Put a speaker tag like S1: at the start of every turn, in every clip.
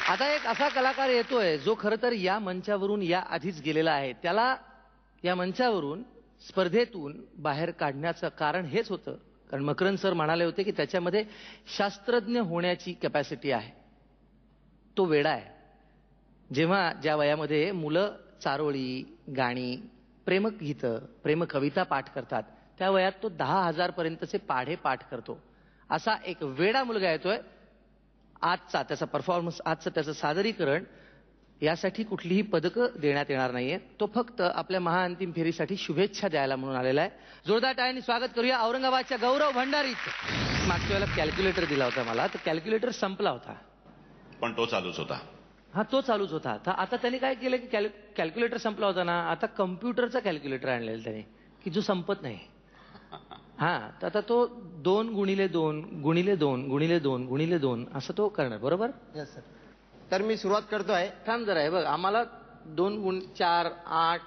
S1: आता एक असा कलाकार येतोय जो खरं तर या मंचावरून या आधीच गेलेला आहे. त्याला या मंचावरून स्पर्धेतून बाहेर काढण्याचं कारण हेच होतं, कारण मकरंद सर म्हणाले होते की त्याच्यामध्ये शास्त्रज्ञ होण्याची कॅपॅसिटी आहे. तो वेडा आहे. जेव्हा ज्या वयामध्ये मुलं चारोळी, गाणी, प्रेमगीतं, प्रेमकविता पाठ करतात, त्या वयात तो 10,000 पर्यंतचे पाढे पाठ करतो. असा एक वेडा मुलगा येतोय. आजचा त्याचा परफॉर्मन्स, आजचं त्याचं सादरीकरण यासाठी कुठलीही पदकं देण्यात येणार नाहीये. तो फक्त आपल्या महाअंतिम फेरीसाठी शुभेच्छा द्यायला म्हणून आलेला आहे. जोरदार टाळ्यांनी स्वागत करूया औरंगाबादच्या गौरव भंडारीचं. मागच्या वेळेला कॅल्क्युलेटर दिला होता मला, तर कॅल्क्युलेटर संपला होता,
S2: पण तो चालूच होता.
S1: हा, तो चालूच होता. आता त्यांनी काय केलं की कॅल्क्युलेटर संपला होता ना, आता कम्प्युटरचा कॅल्क्युलेटर आणलेला त्याने, की जो संपत नाही. हा, तर आता तो 2 गुणिले 2 गुणिले 2 गुणिले 2 गुणिले 2 असं तो करणार. बरोबर?
S3: Yes sir. तर मी सुरुवात करतोय.
S1: थांब जरा. आहे बघ, आम्हाला 2 गुण 4 8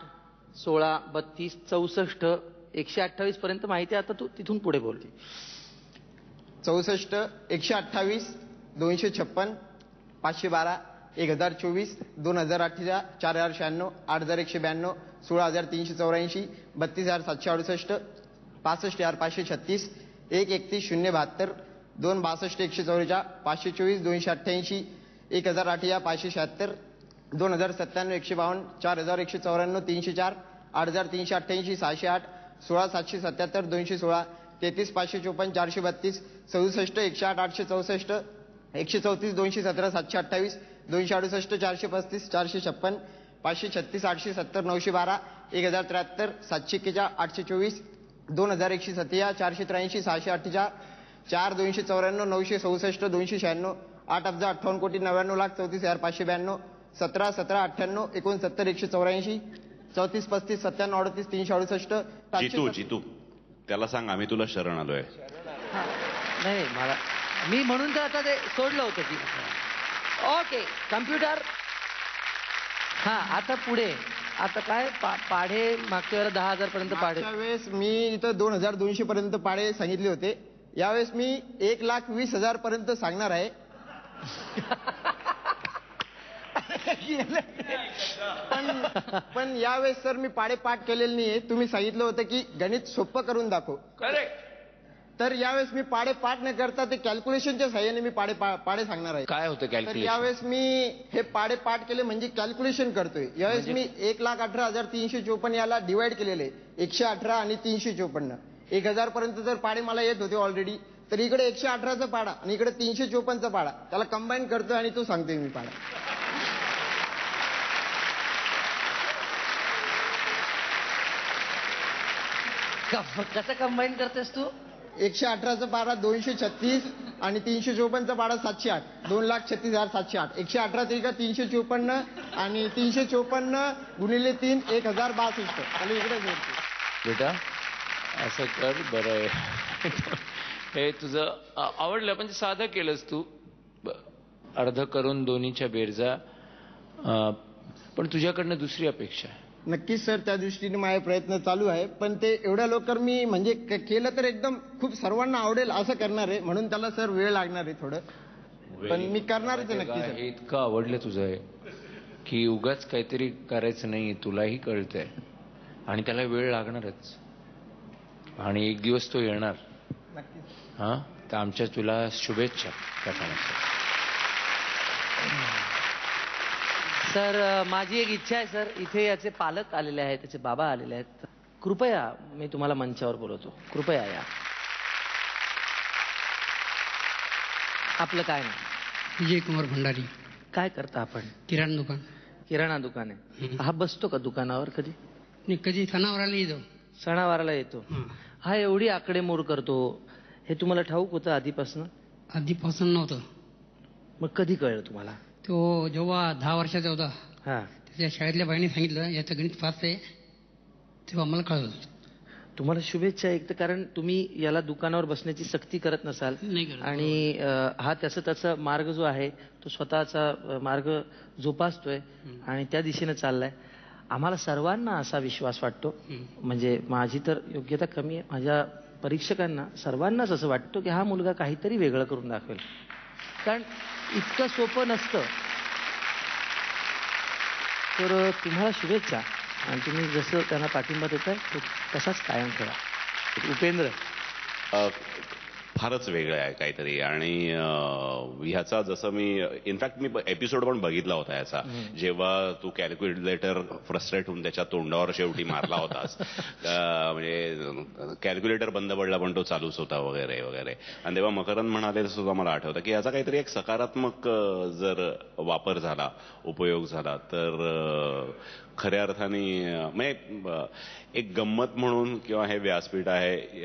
S1: 16 32 64 128 पर्यंत माहिती आहे. आता तू तिथून पुढे बोल.
S3: 64 128 256 512 1024 2018 4096 8192 16384 32768 65536 131 072 262 144 524 288 1008 576 2097 152 4194 304 8388 608 16777 216 33 554 432 67 108 864 134 217 728 268 435 456 536 870 912 1073 741 824 2117 483 648 4 294 967 296 8,58 कोटी 99,34,592 17 17 98 69 184 34 35 97 38 368.
S2: जितू त्याला सांग आम्ही तुला शरण आलोय.
S1: नाही, मला मी म्हणून तर आता ते सोडलं होतं की. Okay, computer. हा, आता पुढे. आता काय पाढे मागच्या वेळेला 10,000 पर्यंत पाढे.
S3: वेळेस मी इथं 2,200 पर्यंत पाढे सांगितले होते. यावेळेस मी 1,20,000 पर्यंत सांगणार आहे. पण यावेळेस सर मी पाढे पाठ केलेले नाहीये. तुम्ही सांगितलं होतं की गणित सोपं करून दाखव.
S4: करेक्ट.
S3: तर यावेळेस मी पाढे पाठ न करता ते कॅल्क्युलेशनच्या साह्याने मी पाढे सांगणार आहे.
S4: काय होतं
S3: तर
S4: कॅल्क्युलेशन?
S3: यावेळेस मी हे पाढे पाठ केले म्हणजे कॅल्क्युलेशन करतोय. यावेळेस मी 1,18,354 याला डिवाइड केलेले 118 आणि 354. 1,000 पर्यंत जर पाढे मला येत होते ऑलरेडी, तर इकडे 118चा पाढा आणि इकडे 354चा पाढा, त्याला कंबाईन करतोय आणि तो सांगतोय मी पाढा.
S1: कसं कंबाईन करतेस तू?
S3: 118चा पाढा 236 आणि 354चा पाढा 708, 2,36,708. 118 त्रिका 354 आणि 354 गुणिले 3 1,062. आणि इकडे
S4: बेटा असं कर. बरं आहे हे तुझं आवडलं. म्हणजे साधं केलंस तू. अर्ध करून दोन्हीच्या बेरजा. पण तुझ्याकडनं दुसरी अपेक्षा आहे.
S3: नक्कीच सर, त्या दृष्टीने माझे प्रयत्न चालू आहे. पण ते एवढ्या लवकर मी म्हणजे केलं तर एकदम खूप सर्वांना आवडेल असं करणार आहे. म्हणून त्याला सर वेळ लागणार आहे थोडं. पण मी करणारच आहे नक्की सर.
S4: हे इतकं आवडलं तुझं आहे की उगाच काहीतरी करायचं नाही. तुलाही कळतंय आणि त्याला वेळ लागणारच. आणि एक दिवस तो येणार. हा, तर आमच्या तुला शुभेच्छा त्या कामासाठी.
S1: सर, माझी एक इच्छा आहे सर. इथे याचे पालक आलेले आहेत, त्याचे बाबा आलेले आहेत. कृपया मी तुम्हाला मंचावर बोलवतो. कृपया या. आपलं काय नाव?
S5: विजय कुमार भंडारी.
S1: काय करता आपण?
S5: किराणा दुकान.
S1: किराणा दुकान आहे. हा बसतो का दुकानावर कधी?
S5: नाही, कधी सणावाराला येतो.
S1: सणावाराला येतो. हा एवढी आकडेमोड करतो, हे तुम्हाला ठाऊक होतं आधीपासून?
S5: आधीपासून नव्हतं.
S1: मग कधी कळलं तुम्हाला?
S5: तो जेव्हा 10 वर्षाचा होता,
S1: हा,
S5: त्याच्या शाळेतल्या बाईने सांगितलं याचं गणित फास्ट आहे, तेव्हा मला कळलं.
S1: तुम्हाला शुभेच्छा. एक तर कारण तुम्ही याला दुकानावर बसण्याची सक्ती करत नसाल
S5: नाही करत.
S1: आणि हा त्याचा मार्ग जो आहे तो स्वतःचा मार्ग जोपासतोय आणि त्या दिशेने चाललाय. आम्हाला सर्वांना असा विश्वास वाटतो, म्हणजे माझी तर योग्यता कमी आहे, माझ्या परीक्षकांना सर्वांनाच असं वाटतं की हा मुलगा काहीतरी वेगळं करून दाखवेल. कारण इतकं सोपं नसतं तर तुम्हाला शुभेच्छा आणि तुम्ही जसं त्यांना पाठिंबा देताय तो तसाच कायम ठेवा. उपेंद्र.
S2: फारच वेगळं आहे काहीतरी आणि ह्याचा जसं मी इनफॅक्ट मी एपिसोड पण बघितला होता याचा, जेव्हा तू कॅल्क्युलेटर फ्रस्ट्रेट होऊन त्याच्या तोंडावर शेवटी मारला होतास. म्हणजे कॅल्क्युलेटर बंद पडला पण तो चालूच होता वगैरे वगैरे. आणि तेव्हा मकरंद म्हणाले सुद्धा मला आठवतं की याचा काहीतरी एक सकारात्मक जर वापर झाला, उपयोग झाला तर खऱ्या अर्थाने म्हणजे एक गंमत म्हणून किंवा हे व्यासपीठ आहे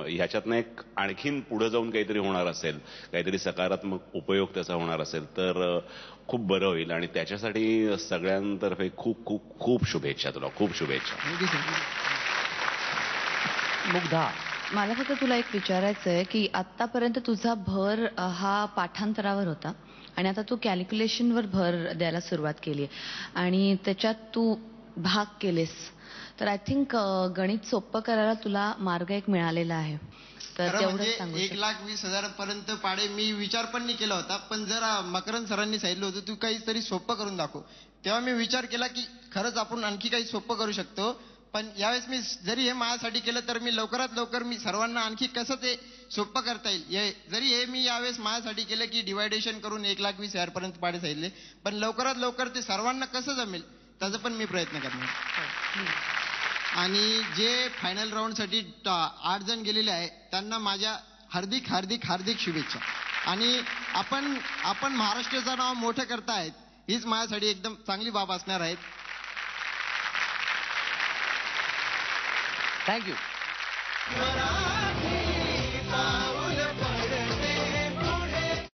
S2: ह्याच्यातनं एक आणखीन पुढे जाऊन काहीतरी होणार असेल, काहीतरी सकारात्मक उपयोग त्याचा होणार असेल तर खूप बरं होईल. आणि त्याच्यासाठी सगळ्यांतर्फे खूप खूप खूप शुभेच्छा तुला, खूप शुभेच्छा.
S1: मुग्धा.
S6: मला फक्त तुला एक विचारायचं आहे की आतापर्यंत तुझा भर हा पाठांतरावर होता आणि आता तू कॅल्क्युलेशनवर भर द्यायला सुरुवात केली आणि त्याच्यात तू भाग केलेस, तर आय थिंक गणित सोपं करायला तुला मार्ग एक मिळालेला आहे. तर
S3: खरं
S6: तेवढंच
S3: म्हणजे
S6: सांगू
S3: 1,20,000 पर्यंत पाडे मी विचार पण नाही केला होता, पण जर मकरंद सरांनी सांगितलं होतं तू काहीतरी सोपं करून दाखव, तेव्हा मी विचार केला की खरंच आपण आणखी काही सोपं करू शकतो. पण यावेळेस मी जरी हे माझ्यासाठी केलं तर मी लवकरात लवकर मी सर्वांना आणखी कसं ते सोपं करता येईल, जरी हे मी यावेळेस माझ्यासाठी केलं की डिवायडेशन करून 1,20,000 पर्यंत पाडे सांगितले, पण लवकरात लवकर ते सर्वांना कसं जमेल त्याचा पण मी प्रयत्न करणार. आणि जे फायनल राऊंडसाठी 8 जण गेलेले आहे त्यांना माझ्या हार्दिक हार्दिक हार्दिक शुभेच्छा. आणि आपण महाराष्ट्राचं नाव मोठं करतायत हीच माझ्यासाठी एकदम चांगली बाब असणार आहे.
S1: थँक्यू.